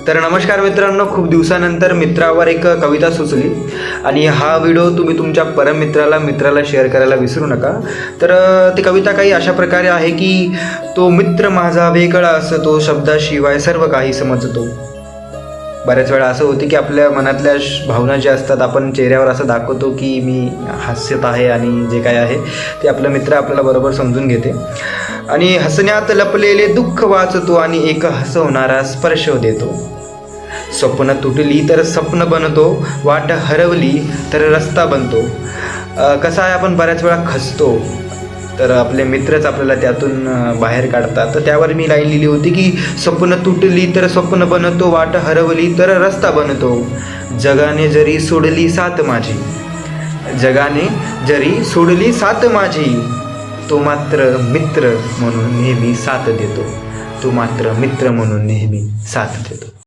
तर नमस्कार मित्रांनो, खूप दिवसानंतर मित्रावर एक कविता सुचली आणि हा व्हिडिओ तुम्ही तुमच्या मित्राला शेअर करायला विसरू नका। तर ती कविता काही अशा प्रकारे आहे की तो मित्र माझा वेगळा असतो, शब्दाशिवाय सर्व काही समजतो। बऱ्याच वेळा असं होते की आपल्या मनातल्या भावना ज्या असतात आपण चेहऱ्यावर असं दाखवतो की मी हास्यत आहे आणि जे काय आहे ते आपला मित्र आपल्याला बरोबर समजून घेते आणि हसण्यात लपलेले दुःख वाचतो आणि एक हसवणारा स्पर्श देतो। स्वप्न तुटली तर स्वप्न बनतो, वाट हरवली तर रस्ता बनतो। कसं आहे, आपण बऱ्याच वेळा खचतो तर आपले मित्रच आपल्याला त्यातून बाहेर काढतात। तर त्यावर मी लाईन लिहिली होती की स्वप्न तुटली तर स्वप्न बनतो, वाट हरवली तर रस्ता बनतो। जगाने जरी सोडली साथ माझी, जगाने जरी सोडली साथ माझी, तो मात्र मित्र म्हणून नेहमी साथ देतो, तो मात्र मित्र म्हणून नेहमी साथ देतो।